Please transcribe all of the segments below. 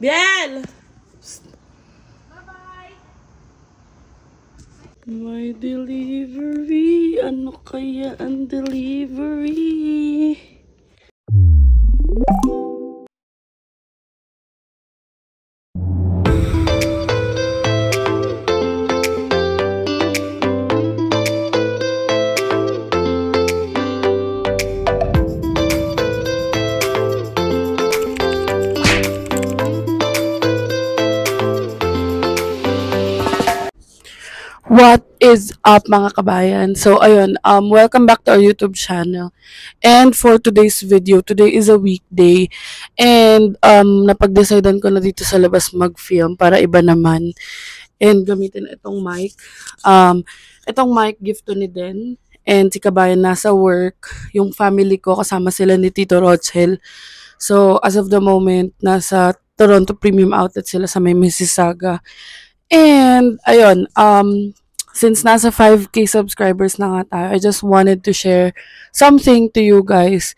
Biel! Bye-bye! May delivery. Ano kaya ang delivery? What is up mga kabayan? So ayun, welcome back to our YouTube channel. And for today's video, today is a weekday. And napag-decidean ko na dito sa labas mag-film para iba naman. And gamitin itong mic. Itong mic gift to ni Den. And si kabayan nasa work. Yung family ko kasama sila ni Tito Rochel. So as of the moment, nasa Toronto Premium Outlet sila sa may Mississauga. And ayun, since nasa 5K subscribers na nga tayo, I just wanted to share something to you guys.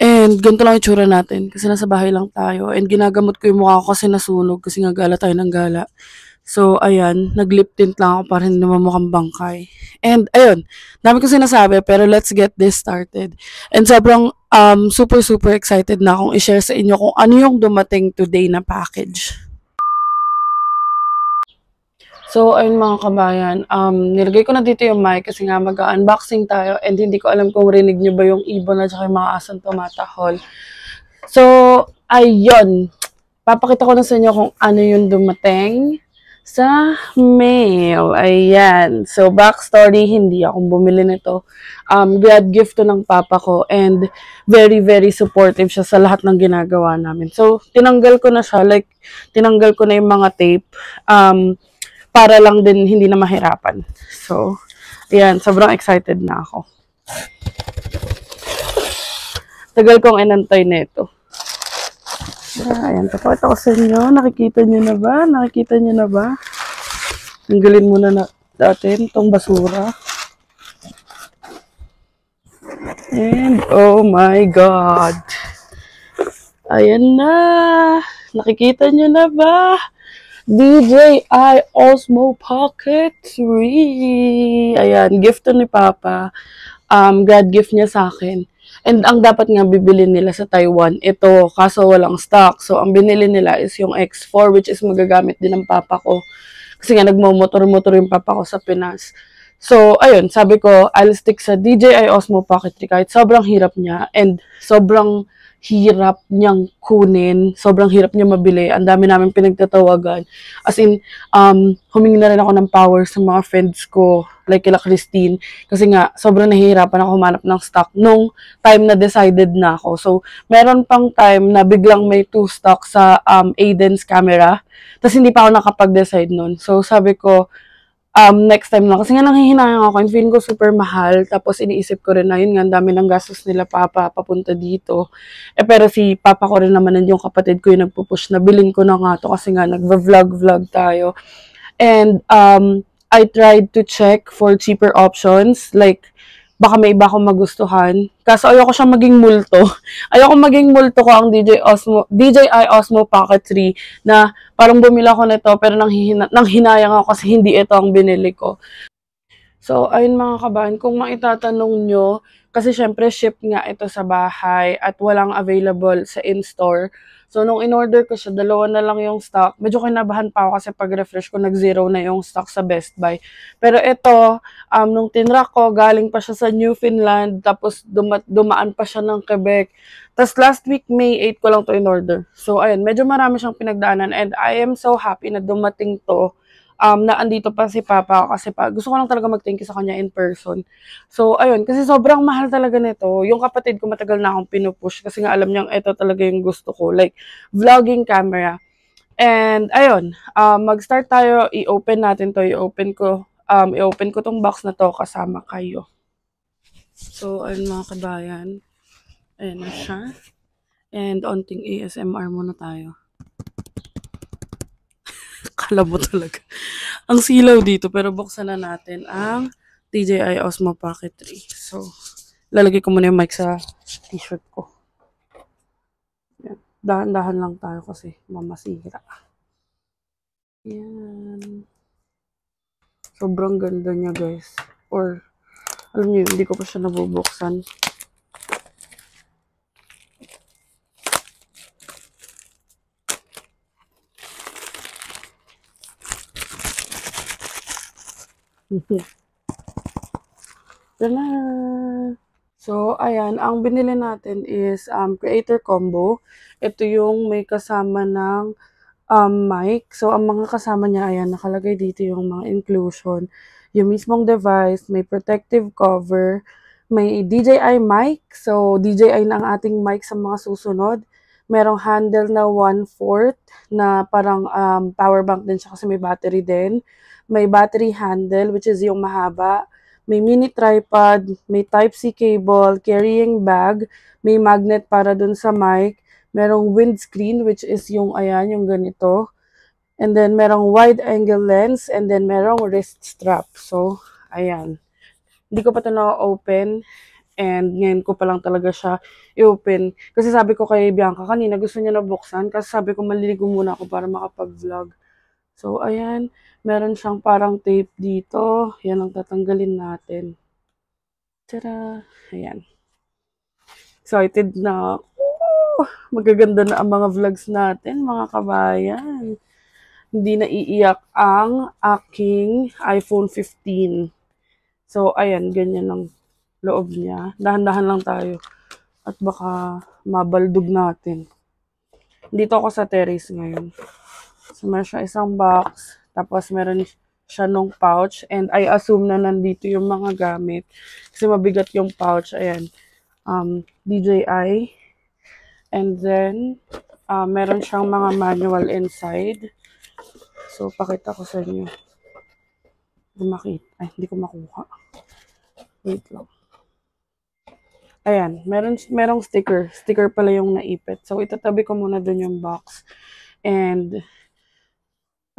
And ganito lang yung tsura natin kasi nasa bahay lang tayo. And ginagamot ko yung mukha ko kasi nasunog kasi nga gala tayo ng gala. So, ayan, nag-lip tint lang ako para hindi naman mukhang bangkay. And ayun, dami ko sinasabi pero let's get this started. And sobrang super excited na akong i-share sa inyo kung ano yung dumating today na package. So, ayun mga kabayan, nilagay ko na dito yung mic kasi nga mag-unboxing tayo and hindi ko alam kung rinig nyo ba yung ibon at saka yung mga asang tumatahol. So, ayun, papakita ko na sa inyo kung ano yung dumating sa mail. Ayan. So, backstory, hindi akong bumili nito. Grad gift to ng papa ko and very supportive siya sa lahat ng ginagawa namin. So, tinanggal ko na siya, like, tinanggal ko na yung mga tape. Para lang din hindi na mahirapan. So, ayan, sobrang excited na ako. Tagal kong inantay nito. Ayan, papakita ko sa inyo. Nakikita nyo na ba? Nakikita nyo na ba? Tanggalin muna natin itong basura. And, oh my God. Ayan na. Nakikita nyo na ba? DJI Osmo Pocket 3. Ayan, gift to ni Papa. God gift niya sa akin. And ang dapat nga bibili nila sa Taiwan, ito, kaso walang stock. So, ang binili nila is yung X4, which is magagamit din ng Papa ko. Kasi nga, nagmamotor-motor yung Papa ko sa Pinas. So, ayun, sabi ko, I'll stick sa DJI Osmo Pocket 3 kahit sobrang hirap niya and sobrang hirap niyang kunin, sobrang hirap niya mabili. Ang dami namin pinagtatawagan. As in, humingi na rin ako ng power sa mga friends ko, like kila Christine, kasi nga, sobrang nahihirapan ako humanap ng stock nung time na decided na ako. So, meron pang time na biglang may 2 stock sa Aiden's camera, tapos hindi pa ako nakapag-decide nun. So, sabi ko, next time lang. Kasi nga nanghihinayang ako and feeling ko super mahal. Tapos iniisip ko rin na yun nga, dami ng gastos nila Papa papunta dito. Pero si Papa ko rin naman yung kapatid ko yung nagpupush na bilhin ko na nga to kasi nga nagva-vlog tayo. And I tried to check for cheaper options. Like, baka may iba akong magustuhan. Kaso ayoko siya maging multo. Ayoko maging multo ko ang DJI Osmo Pocket 3 na parang bumili ako nito pero nanghinayang ako kasi hindi ito ang binili ko. So, ayun mga kabahan, kung maitatanong nyo, kasi syempre ship nga ito sa bahay at walang available sa in-store. So, nung in-order ko siya, 2 na lang yung stock. Medyo kinabahan pa ako kasi pag-refresh ko, nag-0 na yung stock sa Best Buy. Pero ito, nung tinrack ko, galing pa siya sa Newfoundland, tapos dumaan pa siya ng Quebec. Tapos last week, May 8 ko lang to in-order. So, ayun, medyo marami siyang pinagdaanan and I am so happy na dumating to. Na andito pa si Papa kasi gusto ko lang talaga mag-thank you sa kanya in person. So, ayun, kasi sobrang mahal talaga nito. Yung kapatid ko matagal na akong pinupush kasi nga alam niyang ito talaga yung gusto ko. Like, vlogging camera. And, ayun, mag-start tayo. I-open natin to. I-open ko tong box na to kasama kayo. So, ayun mga kabayan. Ayun na siya. And, onting ASMR muna tayo. Kala mo talaga. Ang silaw dito, pero buksan na natin ang DJI Osmo Pocket 3. So, lalagay ko muna yung mic sa t-shirt ko. Yan. Dahan-dahan lang tayo kasi mamasira. Yan. Sobrang ganda niya, guys. Or, alam niyo, hindi ko pa siya nabubuksan. Tada! So, ayan, ang binili natin is creator combo. Ito yung may kasama ng mic. So, ang mga kasama niya, ayan, nakalagay dito yung mga inclusion. Yung mismong device, may protective cover, may DJI mic. So, DJI na ang ating mic sa mga susunod. Merong handle na 1/4 na parang power bank din siya kasi may battery din. May battery handle, which is yung mahaba. May mini tripod, may Type-C cable, carrying bag, may magnet para dun sa mic, merong windscreen which is yung ayan, yung ganito. And then merong wide angle lens and then merong wrist strap. So, ayan. Hindi ko pa ito na-open and ngayon ko pa lang talaga siya i-open. Kasi sabi ko kay Bianca kanina gusto niya na buksan kasi sabi ko maliligo muna ako para makapag-vlog. So, ayan. Meron siyang parang tape dito. Yan ang tatanggalin natin. Tara! Ayan. Excited na ako. Magaganda na ang mga vlogs natin, mga kabayan. Hindi na iiyak ang aking iPhone 15. So, ayan. Ganyan ang loob niya. Dahan-dahan lang tayo. At baka mabaldog natin. Dito ako sa terrace ngayon. So, meron siya isang box. Tapos, meron siya nung pouch. And I assume na nandito yung mga gamit. Kasi mabigat yung pouch. Ayan. DJI. And then, meron siyang mga manual inside. So, pakita ko sa inyo. Ay, hindi ko makuha. Wait lang. Ayan. Merong sticker. Sticker pala yung naipit. So, itatabi ko muna dun yung box. And,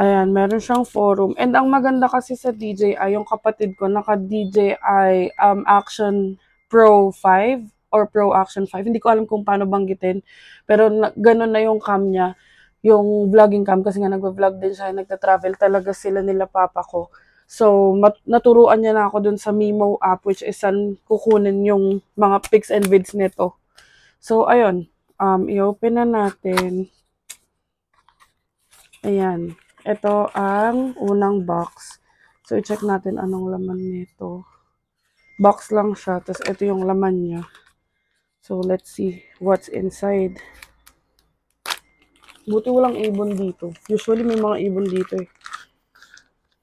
ayan, meron siyang forum. And ang maganda kasi sa DJI, yung kapatid ko, naka-DJI Action Pro 5 or Pro Action 5. Hindi ko alam kung paano banggitin. Pero ganun na yung cam niya. Yung vlogging cam kasi nga nagva-vlog din siya. Nagta-travel talaga sila nila papa ko. So, naturuan niya na ako dun sa Mimo app which is saan kukunin yung mga pics and vids nito. So, ayun. I-open na natin. Ayan. Ito ang unang box. So, i-check natin anong laman nito. Box lang siya. Tapos, ito yung laman niya. So, let's see what's inside. Buti walang ibon dito. Usually, may mga ibon dito eh.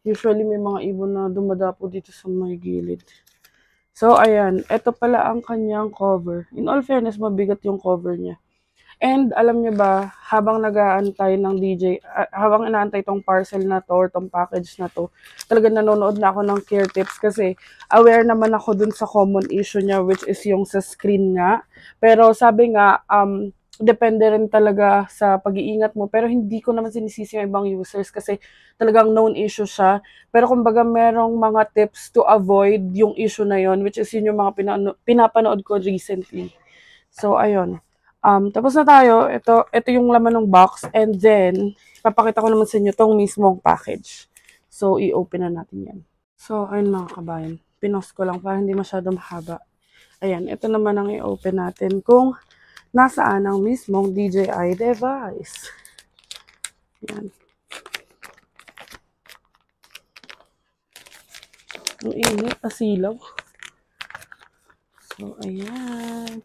Usually, may mga ibon na dumadapo dito sa may gilid. So, ayan. Ito pala ang kanyang cover. In all fairness, mabigat yung cover niya. And alam niyo ba, habang nag-aantay ng habang inaantay tong parcel na to or tong package na to, talagang nanonood na ako ng care tips kasi aware naman ako dun sa common issue niya which is yung sa screen nga. Pero sabi nga, depende rin talaga sa pag-iingat mo. Pero hindi ko naman sinisisi yung ibang users kasi talagang known issue siya. Pero kumbaga merong mga tips to avoid yung issue na yon which is yun yung mga pinapanood ko recently. So, ayun. Tapos na tayo. Ito yung laman ng box. And then, papakita ko naman sa inyo tong mismong package. So, i-open na natin yan. So, ayun mga kabayan. Pinost ko lang para hindi masyado mahaba. Ayan, ito naman ang i-open natin kung nasaan ang mismong DJI device. Ayan. Ang init, asilaw. So, ayan.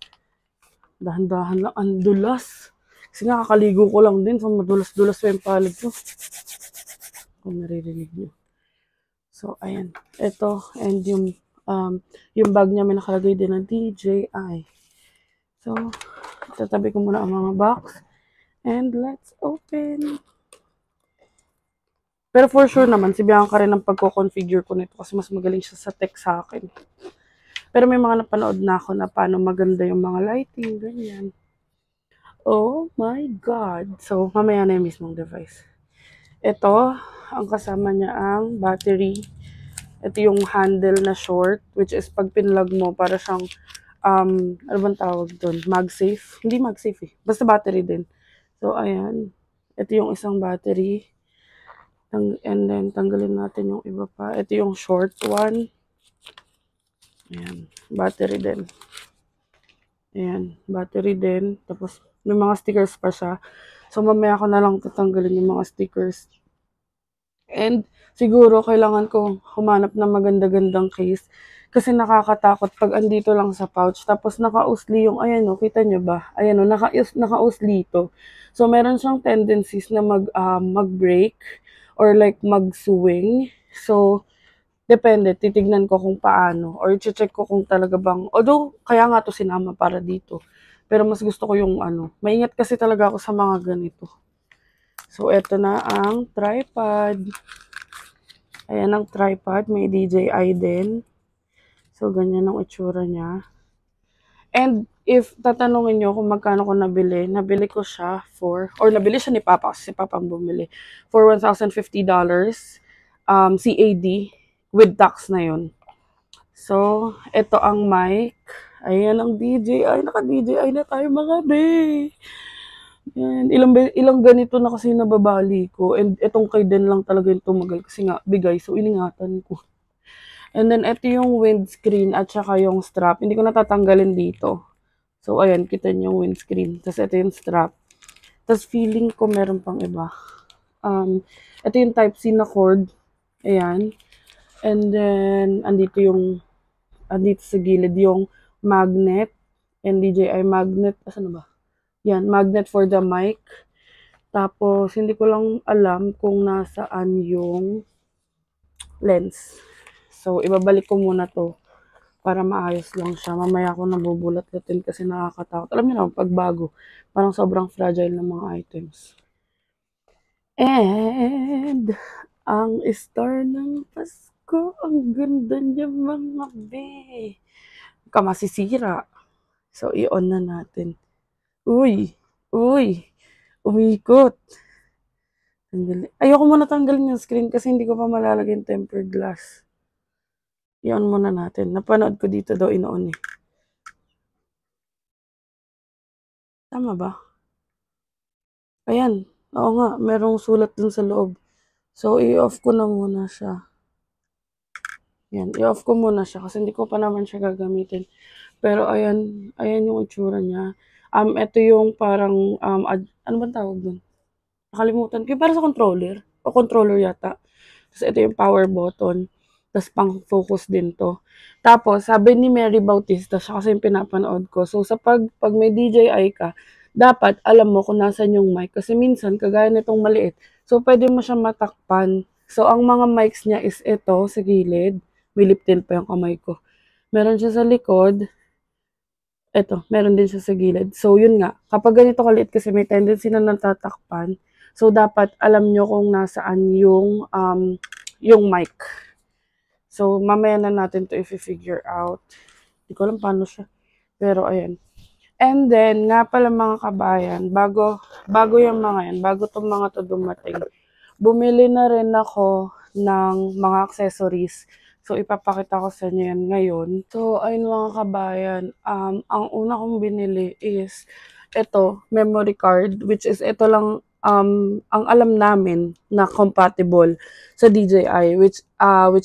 Dahan-dahan lang. Ang dulas. Kasi nakakaligo ko lang din. So, madulas-dulas pa yung palad ko. Kung naririnig nyo. So, ayan. Ito. And yung bag niya may nakalagay din ng DJI. So, tatabi ko muna ang mga box. And let's open. Pero for sure naman, si Bianca rin ang pagko-configure ko nito kasi mas magaling siya sa tech sa akin. Pero may mga napanood na ako na paano maganda yung mga lighting, ganyan. Oh my God! So, mamaya na yung mismong device. Ito, ang kasama niya ang battery. Ito yung handle na short, which is pag pinlog mo, para siyang, ano bang tawag doon? MagSafe? Hindi MagSafe eh. Basta battery din. So, ayan. Ito yung isang battery. And then, tanggalin natin yung iba pa. Ito yung short one. Ayan. Battery din. Ayan. Battery din. Tapos, may mga stickers pa siya. So, mamaya ko na lang tatanggalin yung mga stickers. And, siguro, kailangan ko humanap ng maganda-gandang case. Kasi nakakatakot pag andito lang sa pouch. Tapos, naka-usli yung, ayan o, kita nyo ba? Ayan o, naka-usli ito. So, meron siyang tendencies na mag-break or like mag-swing. So, depende. Titignan ko kung paano. Or check ko kung talaga bang, although, kaya nga to sinama para dito. Pero mas gusto ko yung maingat kasi talaga ako sa mga ganito. So, eto na ang tripod. Ayan ang tripod. May DJI din. So, ganyan ang itsura niya. And, if tatanungin nyo kung magkano ko nabili ko siya or nabili siya ni Papa, kasi si Papa ang bumili, for $1,050, CAD, with tax na yun. So, ito ang mic. Ayan ang DJI. Naka-DJI na tayo mga be. Yan. Ilang ganito na kasi nababali ko. And itong kay Den lang talaga yung tumagal kasi nga bigay. So, iningatan ko. And then, ito yung windscreen at saka yung strap. Hindi ko natatanggalin dito. So, ayan, kita niyo yung windscreen. Tapos, ito yung strap. Tapos, feeling ko meron pang iba. Ito yung Type-C na cord. Ayan. And then, andito sa gilid yung magnet. And DJI magnet. Asan na ba? Yan, magnet for the mic. Tapos, hindi ko lang alam kung nasaan yung lens. So, ibabalik ko muna to para maayos lang siya. Mamaya ako nabubulat-latin kasi nakakatakot. Alam niyo naman, pag bago, parang sobrang fragile ng mga items. And, ang star ng Pasko, ang ganda niya mga be. Kamasisira. So, i-on na natin. Uy, umikot. Ayoko muna tanggalin yung screen kasi hindi ko pa malalagay yung tempered glass. I-on muna natin. Napanood ko dito daw ino-on eh. Tama ba? Ayan. Oo nga, merong sulat dun sa loob. So, i-off ko na muna siya. Yan, i-off ko muna siya kasi hindi ko pa naman siya gagamitin. Pero ayan yung itsura niya. Ito yung parang, ano bang tawag dun? Nakalimutan ko. Yung para sa controller. O controller yata. Tapos ito yung power button. Tapos pang-focus din to. Tapos, sabi ni Mary Bautista, siya kasi yung pinapanood ko. So, pag may DJI ka, dapat alam mo kung nasan yung mic. Kasi minsan, kagaya nitong maliit. So, pwede mo siya matakpan. So, ang mga mics niya is ito, sa gilid. May lip tint pa yung kamay ko. Meron siya sa likod. Ito, meron din siya sa gilid. So, yun nga. Kapag ganito kaliit kasi may tendency na natatakpan. So, dapat alam nyo kung nasaan yung mic. So, mamaya na natin to i-figure out. Hindi ko alam paano siya. Pero, ayan. And then, nga pala mga kabayan, bago yung mga yan, bago itong mga to dumating, bumili na rin ako ng mga accessories. So, ipapakita ko sa inyo yan ngayon. So, ayun mga kabayan, ang una kong binili is ito, memory card, which is ito lang, ang alam namin na compatible sa DJI, which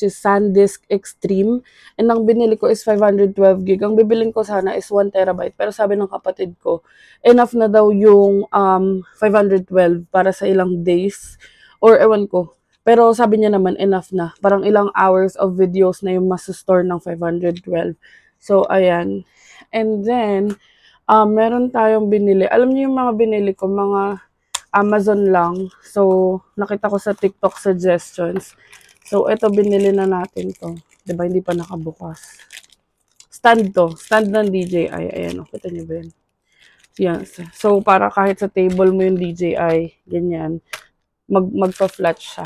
is SanDisk Extreme. And ang binili ko is 512 gig. Ang bibilin ko sana is 1 terabyte. Pero sabi ng kapatid ko, enough na daw yung 512 para sa ilang days. Or ewan ko. Pero sabi niya naman enough na. Parang ilang hours of videos na yung masustore ng 512. So, ayan. And then, meron tayong binili. Alam niyo yung mga binili ko, mga Amazon lang. So, nakita ko sa TikTok suggestions. So, ito binili na natin to. Diba, hindi pa nakabukas. Stand to. Stand ng DJI. Ayan, kita niyo ba yun? Yan. So, para kahit sa table mo yung DJI, ganyan, magpa-flat siya.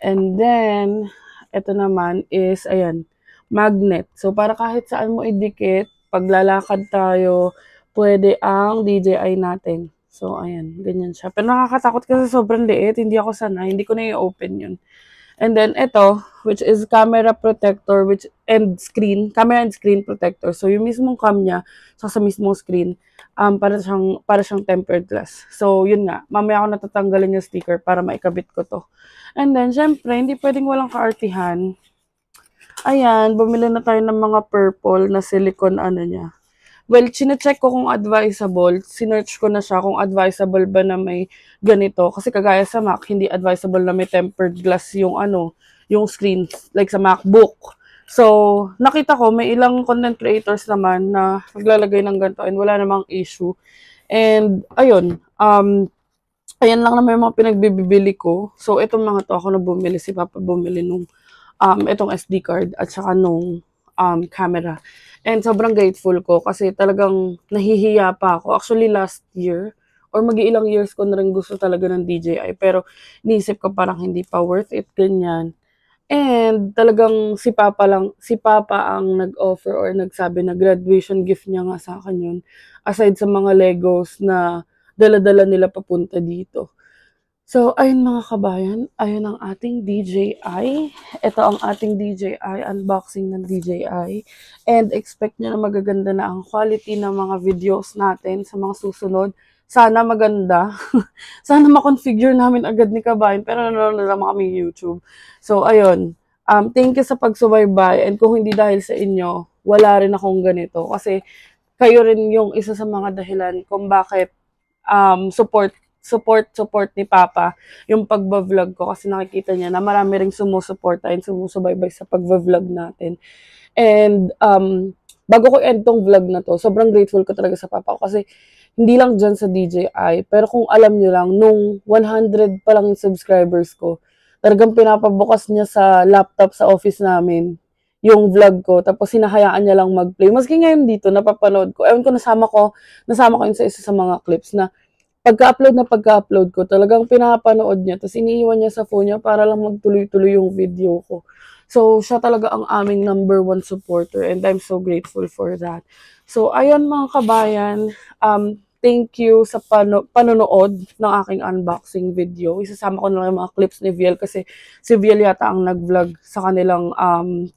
And then, ito naman is, ayan, magnet. So, para kahit saan mo idikit, paglalakad tayo, pwede ang DJI natin. So, ayan, ganyan siya. Pero nakakatakot kasi sobrang liit. Hindi ako sanay. Hindi ko na i-open yun. And then ito, which is camera protector, camera and screen protector. So yung mismong cam niya, sa mismong screen, para siyang tempered glass. So yun nga, mamaya ako natatanggalin yung sticker para maikabit ko to. And then, syempre, hindi pwedeng walang kaartihan. Ayan, bumili na tayo ng mga purple na silicone niya. Well, chinecheck ko kung advisable. Sinearch ko na siya kung advisable ba na may ganito. Kasi kagaya sa Mac, hindi advisable na may tempered glass yung yung screen, like sa MacBook. So, nakita ko, may ilang content creators naman na naglalagay ng ganito and wala namang issue. And, ayun, ayan lang naman yung mga pinagbibili ko. So, itong mga to, ako na bumili, si Papa bumili nung itong SD card at saka nung camera. And sobrang grateful ko kasi talagang nahihiya pa ako. Actually, last year, or mag-iilang years ko na rin gusto talaga ng DJI. Pero, niisip ko parang hindi pa worth it, ganyan. And talagang si Papa ang nag-offer or nagsabi na graduation gift niya nga sa akin yun. Aside sa mga Legos na dala-dala nila papunta dito. So, ayun mga kabayan, ayun ang ating DJI. Ito ang ating DJI, unboxing ng DJI. And expect nyo na magaganda na ang quality ng mga videos natin sa mga susunod. Sana maganda. Sana makonfigure namin agad ni kabayan, pero nanonood naman kami YouTube. So, ayun. Thank you sa pagsubaybay. And kung hindi dahil sa inyo, wala rin akong ganito. Kasi kayo rin yung isa sa mga dahilan kung bakit support ni Papa yung pagba-vlog ko kasi nakikita niya na marami ring sumusuporta and sumusubaybay sa pagba-vlog natin. And bago ko end tong vlog na to, sobrang grateful ko talaga sa Papa ko kasi hindi lang dyan sa DJI, pero kung alam nyo lang, nung 100 pa lang yung subscribers ko, talagang pinapabukas niya sa laptop sa office namin yung vlog ko, tapos hinahayaan niya lang mag-play. Maski ngayon dito, napapanood ko. Ewan ko, nasama ko yun sa isa sa mga clips na pagka-upload ko, talagang pinapanood niya, tapos iniiwan niya sa phone niya para lang magtuloy-tuloy yung video ko. So, siya talaga ang aming #1 supporter and I'm so grateful for that. So, ayun mga kabayan, thank you sa panonood ng aking unboxing video. Isasama ko na lang yung mga clips ni Viel kasi si Viel yata ang nag-vlog sa kanilang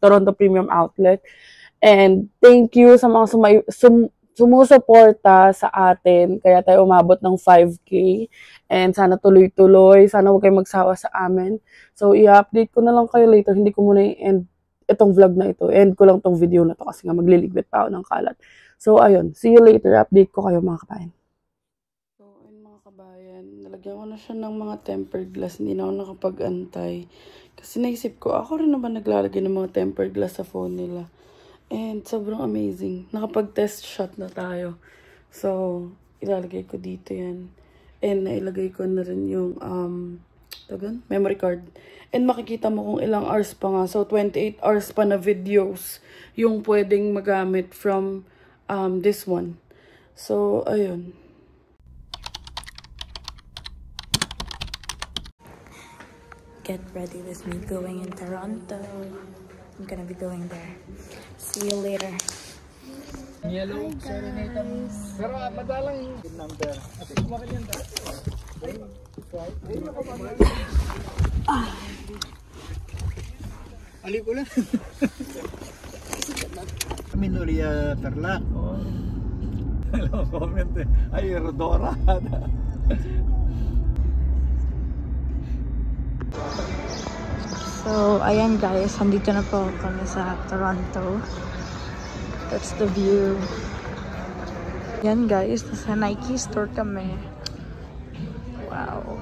Toronto Premium Outlet. And thank you sa mga sumusuporta sa atin, kaya tayo umabot ng 5K. And sana tuloy-tuloy, sana huwag kayong magsawa sa amin. So, i-update ko na lang kayo later. Hindi ko muna i-end itong vlog na ito. End ko lang tong video na to kasi nga magliligwit pa ako ng kalat. So, ayun. See you later. Update ko kayo mga kabayan. So, ayun mga kabayan. Nalagyan ko na siya ng mga tempered glass. Hindi na ako nakapag-antay. Kasi naisip ko, ako rin naman naglalagay ng mga tempered glass sa phone nila. And sobrang amazing. Nakapag-test shot na tayo. So, ilalagay ko dito yan. And nailagay ko na rin yung memory card. And makikita mo kung ilang hours pa nga. So, 28 hours pa na videos yung pwedeng magamit from this one. So, ayun. Get ready with me going in Toronto. I'm gonna be going there. See you later. Yellow, serenade ang... Pero madalang yung number. At kumakan yan ta. Ali ko lang. Minoria Perlac. Hello, comment eh. Ay, Rodora. So, ayan guys, andito na po kami sa Toronto. That's the view. Ayan guys, nasa Nike store kami. Wow.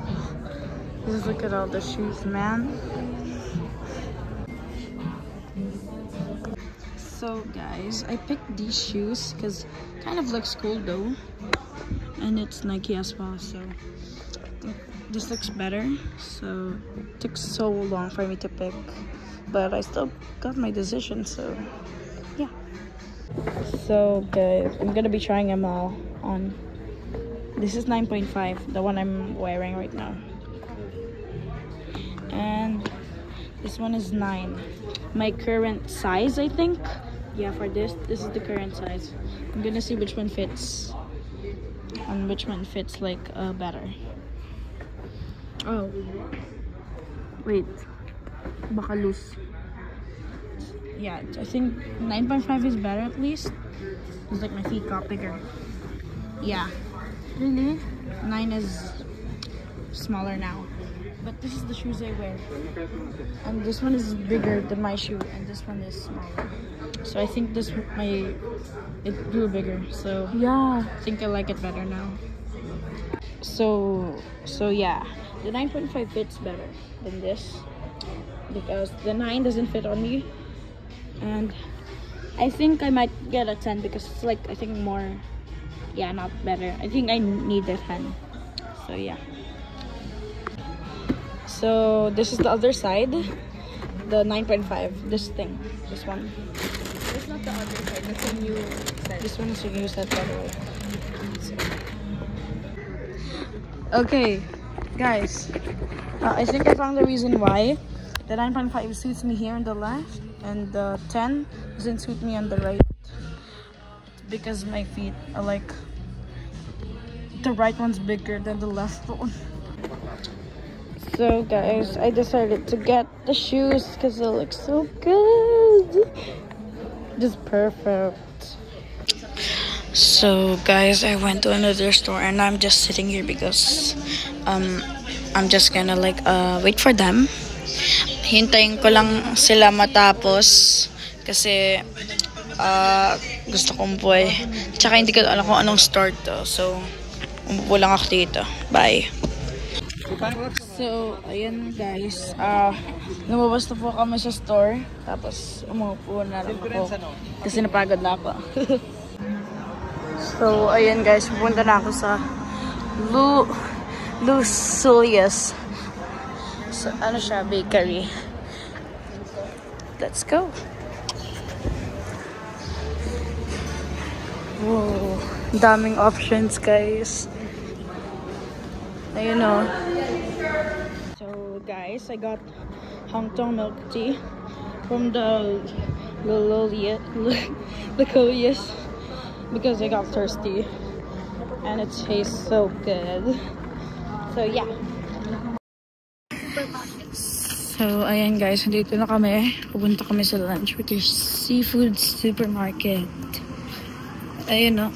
Just look at all the shoes, man. So guys, I picked these shoes because it kind of looks cool though. And it's Nike as well, so this looks better. So it took so long for me to pick, but I still got my decision, so yeah. So guys, I'm gonna be trying them all on. This is 9.5, the one I'm wearing right now, and this one is 9, my current size, I think. Yeah, for this is the current size. I'm gonna see which one fits and which one fits like better. Oh, wait. baka loose. Yeah, I think 9.5 is better at least. It's like my feet got bigger. Yeah. Really? 9 is smaller now. But this is the shoes I wear. And this one is bigger than my shoe, and this one is smaller. So I think it grew bigger. So Yeah. I think I like it better now. So yeah, the 9.5 fits better than this because the 9 doesn't fit on me, and I think I might get a 10 because it's like I think more, yeah, not better. I think I need a 10. So yeah. So this is the other side, the 9.5. This one. It's not the other side. That's a new set. This one is a new set, by the way. Okay, guys. I think I found the reason why the 9.5 suits me here on the left, and the 10 doesn't suit me on the right. Because my feet are like the right one's bigger than the left one. So, guys, I decided to get the shoes because they look so good. Just perfect. So guys, I went to another store and I'm just sitting here because I'm just gonna like wait for them. Hintayin ko lang sila matapos kasi gusto kong umupo. Tsaka hindi ko alam kung anong store to. So umupo lang ako dito. Bye. So ayan guys, lumabas na po kami sa store. Tapos umupo na lang ako kasi napagod na ako. So, ayan guys, pupunta na ako sa Lucilius. So, ano siya, bakery. Let's go. Whoa, daming options guys. Ayun o. So, guys, I got Hongtong milk tea from the Lucilius. Because I got thirsty and it tastes so good. So yeah. So ayan guys, dito na kami. Pupunta kami sa lunch with your seafood supermarket. Ayun o.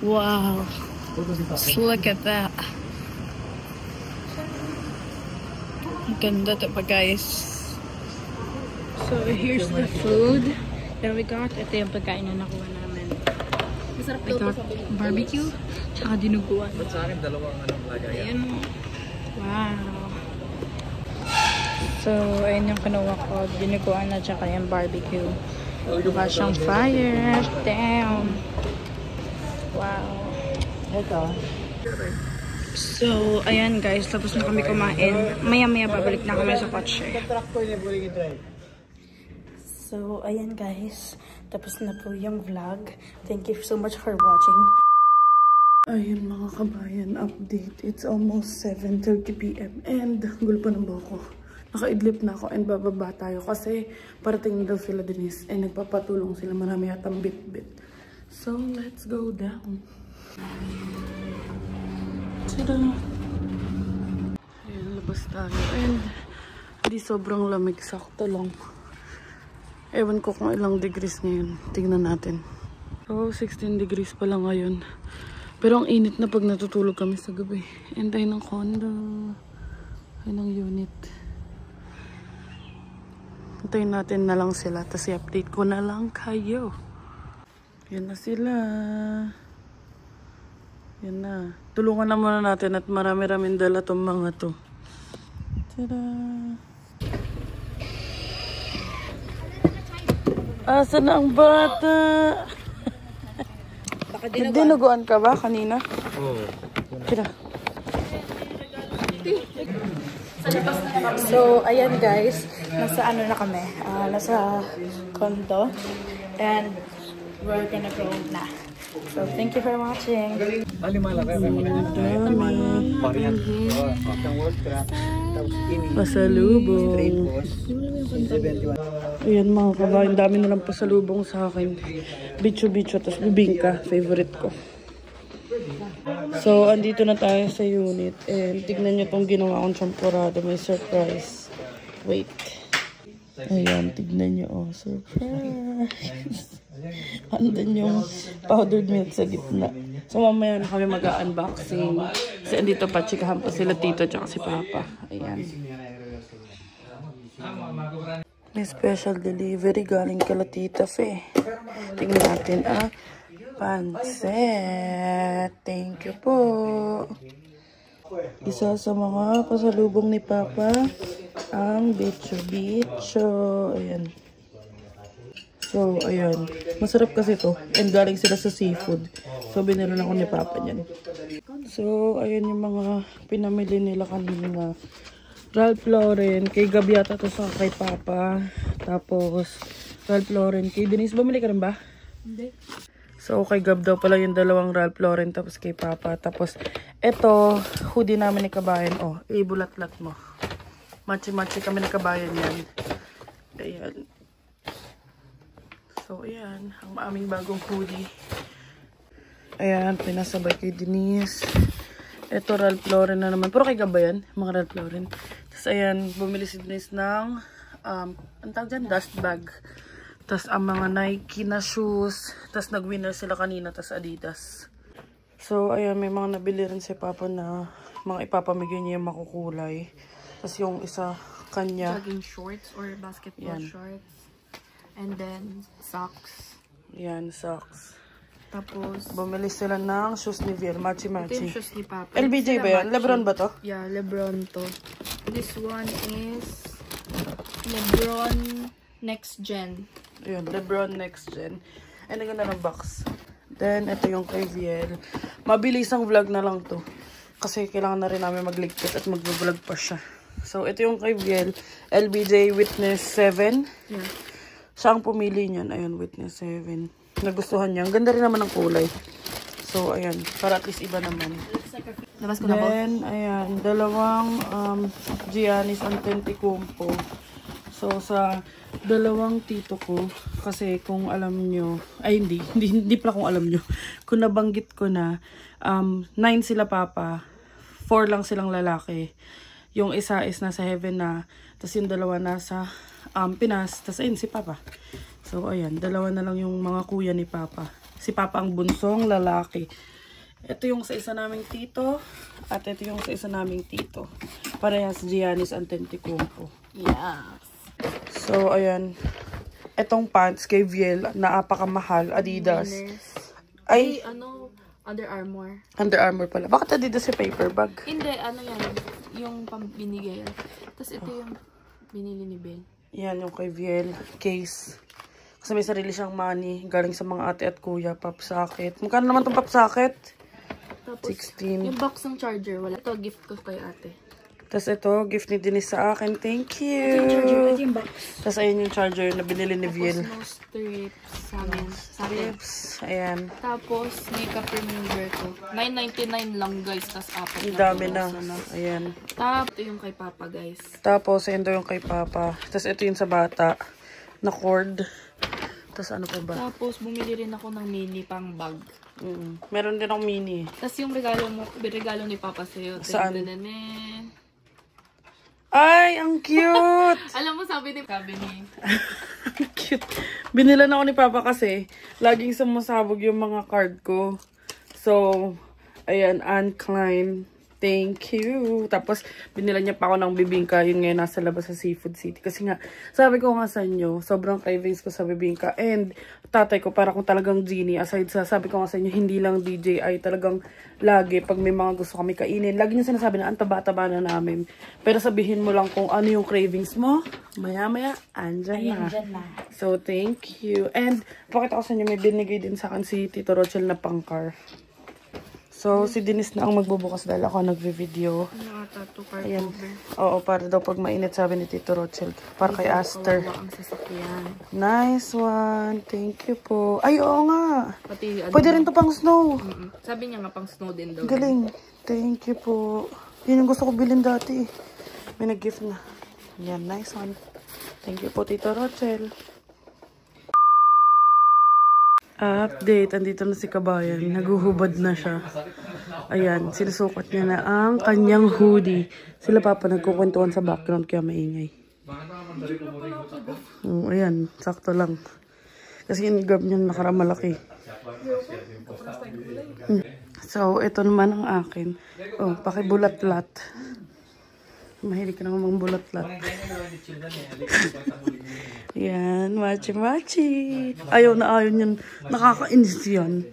Wow. Just look at that. Ganda ito pa guys. So here's the food that we got. Ito yung pagkain na nakuha namin. I got barbecue, tsaka dinuguan. Ayan. Wow. So, ayan yung kinuha ko. Dinuguan na tsaka yung barbecue. Mukha siyang fire. Damn. Wow. Ito. So, ayan guys. Tapos na kami kumain. Maya-maya babalik na kami sa kotse. So, ayan guys. Tapos na po yung vlog. Thank you so much for watching. Ayun mga kabayan, update. It's almost 7:30 PM and gulo pa ng buhok ko. Nakaidlip na ako and bababa tayo kasi parating daw sila Denise and nagpapatulong sila. Marami yatang bit-bit. So, let's go down. Tada! Ayun, labas tayo and hindi sobrang lamig. Sakto lang. Ewan ko kung ilang degrees ngayon. Tingnan natin. So, 16 degrees pa lang ngayon. Pero ang init na pag natutulog kami sa gabi. And ayun ng condo. Ayun ng unit. Hintayin natin na lang sila. Tapos i-update ko na lang kayo. Yan na sila. Yan na. Tulungan na muna natin at marami-raming dala tong mga to. Tada! Asan na ang bata? Dinuguan ka ba kanina? Oo. Kira. So, ayan guys. Nasa ano na kami. Nasa condo. And we're gonna go na. So, thank you for watching. Pasalubong. Ayan mga kabayan, dami na lang pasalubong sa akin. Bicho-bicho, tapos bibingka, favorite ko. So, andito na tayo sa unit. And tignan nyo tong ginawa kong champurado. May surprise. Wait. Ayan, tignan nyo. Oh, surprise. Andan yung powdered milk sa gitna. So, mamaya na kami mag-unboxing. Kasi andito pa, chikahan pa sila tito tsaka si papa. Ayan. May special delivery galing kala Tita Fe. Tingnan natin, pansit. Thank you po. Isa sa mga pasalubong ni Papa, ang bicho-bicho. Ayan. So, ayan. Masarap kasi to. And galing sila sa seafood. So, binili ako ni Papa niyan. So, ayan yung mga pinamili nila kanina. Ralph Lauren. Kay Gab yata to sa kay Papa. Tapos, Ralph Lauren. Kay Denise, bumili ka rin ba? Hindi. So, kay Gab daw pala yung dalawang Ralph Lauren. Tapos kay Papa. Tapos, eto, hoodie namin ni Kabayan. Oh, ibulat-lat mo. Machi-machi kami ni Kabayan yan. Ayan. So, ayan. Ang aming bagong hoodie. Ayan, pinasabay kay Denise. Ito, Ralph Lauren na naman. Puro kay Gab ba yan? Mga Ralph Lauren. Tapos, ayan, bumili si Denise ng, ang tawag dyan? Dust bag. Tapos, ang mga Nike na shoes. Tapos, nag-winner sila kanina. Tapos, Adidas. So, ayan, may mga nabili rin si Papa na mga ipapamigay niya yung makukulay. Tapos, yung isa, kanya. Jogging shorts or basketball shorts. And then, socks. Yan, socks. Tapos, Bumili sila ng shoes ni Viel. ito yung Machi-machi. shoes ni Papa. LBJ ba yan? Lebron ba to? Yeah, Lebron to. This one is Lebron Next Gen. Ayun, Lebron Next Gen. And ang ganda ng box. Then, ito yung kay Viel. Mabilis ang vlog na lang to. Kasi kailangan na rin namin magligpit at mag-vlog pa siya. So, ito yung kay Viel. LBJ Witness 7. Yeah. Siya ang pumili niyan. Ayun, Witness 7. Nagustuhan niya. Ang ganda rin naman ng kulay. So, ayan. Para at least iba naman. Labas ko na po. Then, ayan. Dalawang Giannis Antetokounmpo. So, sa dalawang tito ko, kasi kung alam nyo, ay hindi pala kung alam nyo. Kung nabanggit ko na, 9 sila Papa, 4 lang silang lalaki. Yung isa is nasa heaven na, tapos yung dalawa nasa Pinas, tapos ayun si Papa. So, ayan, dalawa na lang yung mga kuya ni Papa. Si Papa ang bunsong lalaki. Ito yung sa isa naming tito, at ito yung sa isa naming tito. Parehas Giannis Antetokounmpo. Yes. So, ayan. Etong pants kay Viel, napakamahal. Adidas. Ay, Under Armour. Under Armour pala. Bakit Adidas si paper bag? Hindi, yan. Yung binigay. Tapos ito yung binili ni Ben. Yan, yung kay Viel. Case. Kasi may sarili siyang money. Galing sa mga ate at kuya. Papsakit. Magkano naman itong papsakit? Tapos, 16. yung box ng charger, wala. Ito, gift ko kay ate. Tapos ito, gift ni Denise sa akin. Thank you. Ito yung charger, ito yung box. Tapos ayun yung charger na binili ni Viel. Tapos, no strips sa amin. Strips. Ayan. Tapos, makeup remover ko. $9.99 lang, guys. Tapos, 4 Ang dami na. Ayan. Tapos, ito yung kay Papa, guys. Tapos, ayun daw yung kay Papa. Tapos ito yung sa bata. Na cord. Tapos ano pa ba? Tapos, bumili rin ako ng mini pang bag. Meron din akong mini. Tapos, yung regalo ni Papa sa'yo. Saan? Tadadadadad. Ay, ang cute! Alam mo, sabi ni Cute. Binilan ako ni Papa kasi laging sumasabog yung mga card ko. So, ayan, Anne Klein. Thank you. Tapos, binila niya pa ako ng bibingka. Yun ngayon, nasa labas sa Seafood City. Kasi nga, sabi ko nga sa inyo, sobrang cravings ko sa bibingka. And, tatay ko, para kung talagang genie, aside sa, sabi ko nga sa inyo, hindi lang DJ, ay talagang lagi, pag may mga gusto kami kainin, lagi niya sinasabi na, ang taba-taba na namin. Pero sabihin mo lang kung ano yung cravings mo, maya-maya, andyan na. So, thank you. And, pakita ko sa inyo, may binigay din sa akin si Tito Rochelle na pang-car. So, si Denise na ang magbubukas dahil ako nagve-video. Ayan. Oo, para daw pag mainit, sabi ni Tito Rochelle. Para kay Aster. Nice one. Thank you po. Ay, oo nga. Pwede rin to pang snow. Sabi niya nga pang snow din daw. Galing. Thank you po. Yun yung gusto ko bilhin dati. May nag-gift na. Yan, nice one. Thank you po, Tito Rochelle. Update, andito na si Kabayan. Naguhubad na siya. Ayan, sinusukat niya na ang kanyang hoodie. Sila Papa nagkukwentuhan sa background kaya maingay. Ayan, sakto lang. Kasi yung gab niya nakaramalaki. So, ito naman ang akin. Oh, pakibulat-lat. Mahilig ka naman bulat-lat. Yan, machi-machi. Ayaw na ayaw niyan. Nakakainis yan.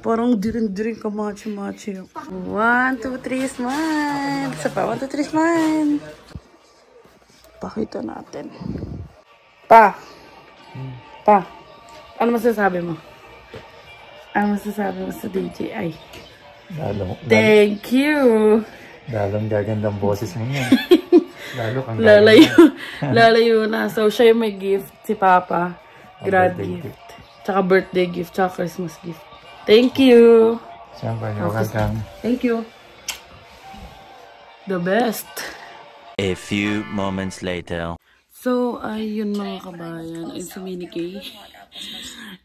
Parang dirin-dirin ka machi-machi. 1, 2, 3, smile. Isa pa, 1, 2, 3, smile. Pakita natin. Pa! Ano masasabi mo? Ano masasabi mo sa DJI? Thank you! Lalong gagandang boses mo yan. Lalo kang Lalayo na. So, siya yung may gift. Si Papa. Grad gift. Tsaka birthday gift. Tsaka Christmas gift. Thank you! Siyempre, welcome. Thank you. The best. A few moments later. So, ayun mga kabayan. Ayun si Mini K.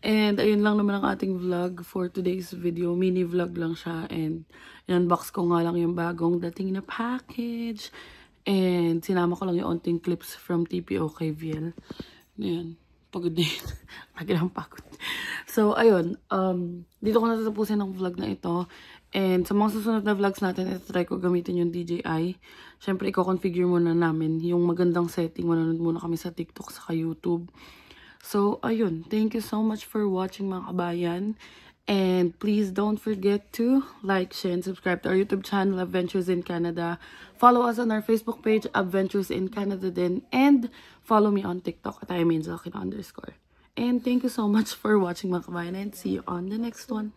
And ayun lang naman ang ating vlog for today's video. Mini vlog lang siya. And in-unbox ko nga lang yung bagong dating na package. And sinama ko lang yung onting clips from TPOKVL. Ayan. Pagod na yun. Lagi lang pagod. So, ayun. Dito ko natatapusin ang vlog na ito. And sa mga susunod na vlogs natin, ito try ko gamitin yung DJI. Siyempre, i-configure muna namin yung magandang setting. Manonood muna kami sa TikTok saka YouTube. So, ayun. Thank you so much for watching mga kabayan. And please don't forget to like, share, and subscribe to our YouTube channel, Adventures in Canada. Follow us on our Facebook page, Adventures in Canada din. And follow me on TikTok at @iMainZakin_. And thank you so much for watching mga kabayan. And see you on the next one.